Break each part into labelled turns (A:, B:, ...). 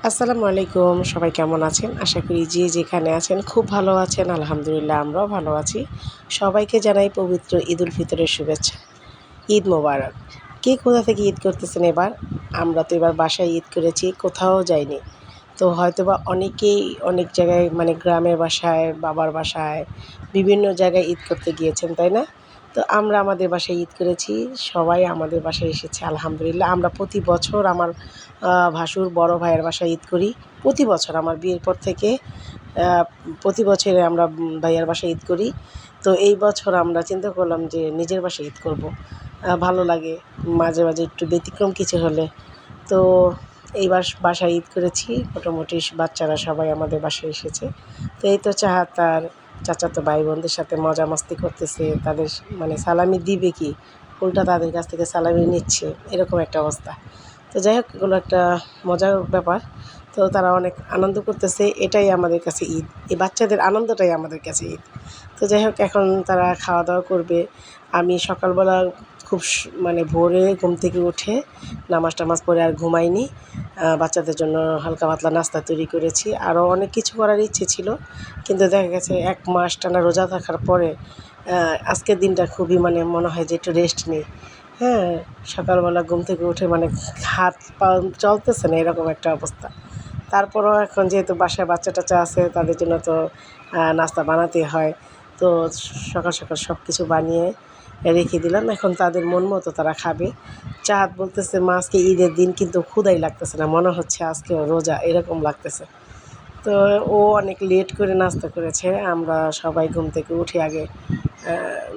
A: আসসালামু আলাইকুম। সবাই কেমন আছেন? আশা করি যে যেখানে আছেন খুব ভালো আছেন। আলহামদুলিল্লাহ আমরাও ভালো আছি। সবাইকে জানাই পবিত্র ঈদুল ফিতরের শুভেচ্ছা। ঈদ মোবারক। কে কোথা থেকে ঈদ করতেছেন এবার? আমরা তো এবার বাসায় ঈদ করেছি, কোথাও যাইনি। তো হয়তোবা অনেকেই অনেক জায়গায় মানে গ্রামের বাসায়, বাবার বাসায়, বিভিন্ন জায়গায় ঈদ করতে গিয়েছেন, তাই না? তো আমরা আমাদের বাসায় ঈদ করেছি। সবাই আমাদের বাসায় এসেছে আলহামদুলিল্লাহ। আমরা প্রতি বছর আমার ভাসুর বড় ভাইয়ের বাসায় ঈদ করি। প্রতি বছর আমার বিয়ের পর থেকে আ প্রতি বছরে আমরা ভাইয়ার বাসায় ঈদ করি। তো এই বছর আমরা চিন্তা করলাম যে নিজের বাসায় ঈদ করব। ভালো লাগে মাঝে, মাঝে একটু ব্যতিক্রম কিছু হলে। তো এইবার বাসায় ঈদ করেছি। মোটামুটি বাচ্চারা সবাই আমাদের বাসায় এসেছে। তো এই তো তার চাচাতো ভাই বোনদের সাথে মজা মাস্তি করতেছে। তাদের মানে সালামি দিবে কি? উল্টা তাদের কাছ থেকে সালামি নিচ্ছে। এরকম একটা অবস্থা। তো যাই হোক এগুলো একটা মজার ব্যাপার। তো তারা অনেক আনন্দ করতেছে। এটাই আমাদের কাছে ঈদ। এই বাচ্চাদের আনন্দটাই আমাদের কাছে ঈদ। তো যাই হোক এখন তারা খাওয়া-দাওয়া করবে। আমি সকালবেলা খুব মানে ভোরে ঘুম থেকে উঠে নামাজ-টামাজ পড়ে আর ঘুমাইনি। বাচ্চাদের জন্য হালকা পাতলা নাস্তা তৈরি করেছি। আরও অনেক কিছু করার ইচ্ছে ছিল। কিন্তু দেখা গেছে ১ মাস টানা রোজা থাকার পরে আজকের দিনটা খুবই মানে মনে হয় যে একটু রেস্ট নিই। হ্যাঁ, সকালবেলা ঘুম থেকে উঠে মানে হাত পা চলতেছে না এরকম একটা অবস্থা। তারপরেও এখন যেহেতু বাসায় বাচ্চা-টাচ্চা আছে তাদের জন্য তো নাস্তা বানাতেই হয়। তো সকাল, সকাল সব কিছু বানিয়ে রেখে দিলাম। এখন তাদের মন মতো তারা খাবে। চাহাত বলতেছে, "মা আজকে ঈদের দিন কিন্তু ক্ষুধাই লাগতেছে না। মনে হচ্ছে আজকেও রোজা।" এরকম লাগতেছে। তো ও অনেক লেট করে নাস্তা করেছে। আমরা সবাই ঘুম থেকে উঠে আগে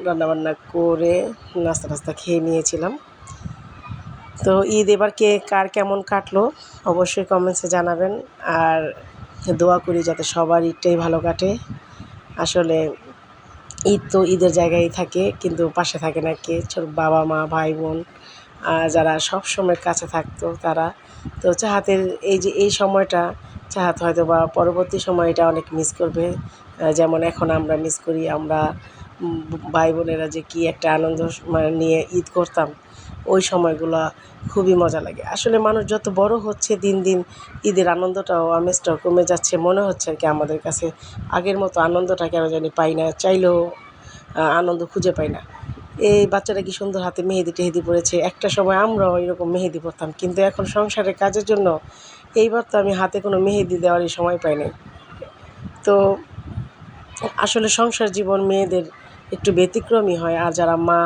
A: রান্নাবান্না করে নাস্তা-টাস্তা খেয়ে নিয়েছিলাম। তো ঈদ এবার কার কেমন কাটলো অবশ্যই কমেন্টসে জানাবেন। আর দোয়া করি যাতে সবার ঈদটাই ভালো কাটে। আসলে ঈদ তো ঈদের জায়গায় থাকে কিন্তু পাশে থাকে না কে? বাবা-মা, ভাই-বোন যারা সবসময় কাছে থাকতো তারা। তো চাহাতের এই যে এই সময়টা চাহাত হয়তোবা পরবর্তী সময়টা অনেক মিস করবে। যেমন এখন আমরা মিস করি আমরা ভাই-বোনেরা যে কী একটা আনন্দ মানে নিয়ে ঈদ করতাম, ওই সময়গুলা খুবই মজা লাগে। আসলে মানুষ যত বড় হচ্ছে দিন, দিন ঈদের আনন্দটাও আমেজটাও কমে যাচ্ছে। মনে হচ্ছে আর কি আমাদের কাছে আগের মতো আনন্দটা কেন জানি পাই না। চাইলেও আনন্দ খুঁজে পাই না। এই বাচ্চারা কি সুন্দর হাতে মেহেদি-টেহেদি পড়েছে। একটা সময় আমরাও এরকম মেহেদি পরতাম। কিন্তু এখন সংসারের কাজের জন্য এইবার তো আমি হাতে কোনো মেহেদি দেওয়ারই সময় পাই নাই। তো আসলে সংসার জীবন মেয়েদের একটু ব্যতিক্রমী হয়। আর যারা মা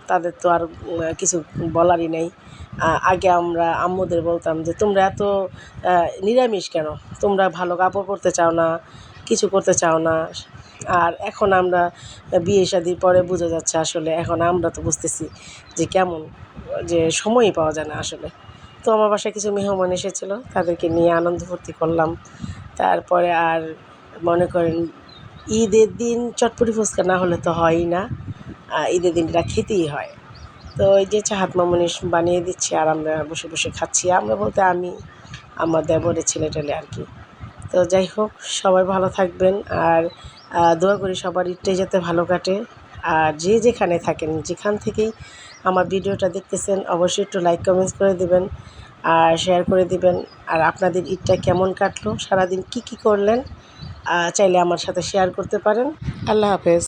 A: তাদের তো আর কিছু বলারই নেই। আগে আমরা আম্মুদের বলতাম যে, "তোমরা এত নিরামিষ কেন? তোমরা ভালো কাপড় পরতে চাও না, কিছু করতে চাও না।" আর এখন আমরা বিয়ে শাদির পরে বোঝা যাচ্ছে আসলে এখন আমরা তো বুঝতেছি যে কেমন, যে সময়ই পাওয়া যায় না আসলে। তো আমার বাসায় কিছু মেহমান এসেছিলো, তাদেরকে নিয়ে আনন্দ ফুর্তি করলাম। তারপরে আর মনে করেন ঈদের দিন চটপটি ফুচকা না হলে তো হয়ই না। ঈদের দিনটা খেতেই হয়। তো এই যে চাহাত মামুনি বানিয়ে দিচ্ছে আর আমরা বসে, বসে খাচ্ছি। আমরা বলতে আমি, আমার দেবরের ছেলে-টেলে আর কি। তো যাই হোক সবাই ভালো থাকবেন আর দোয়া করি সবার ঈদটাই যাতে ভালো কাটে। আর যে যেখানে থাকেন, যেখান থেকেই আমার ভিডিওটা দেখতেছেন অবশ্যই একটু লাইক, কমেন্টস করে দিবেন আর শেয়ার করে দিবেন। আর আপনাদের ঈদটা কেমন কাটলো? সারাদিন কী, কী করলেন? চাইলে আমার সাথে শেয়ার করতে পারেন। আল্লাহ হাফেজ।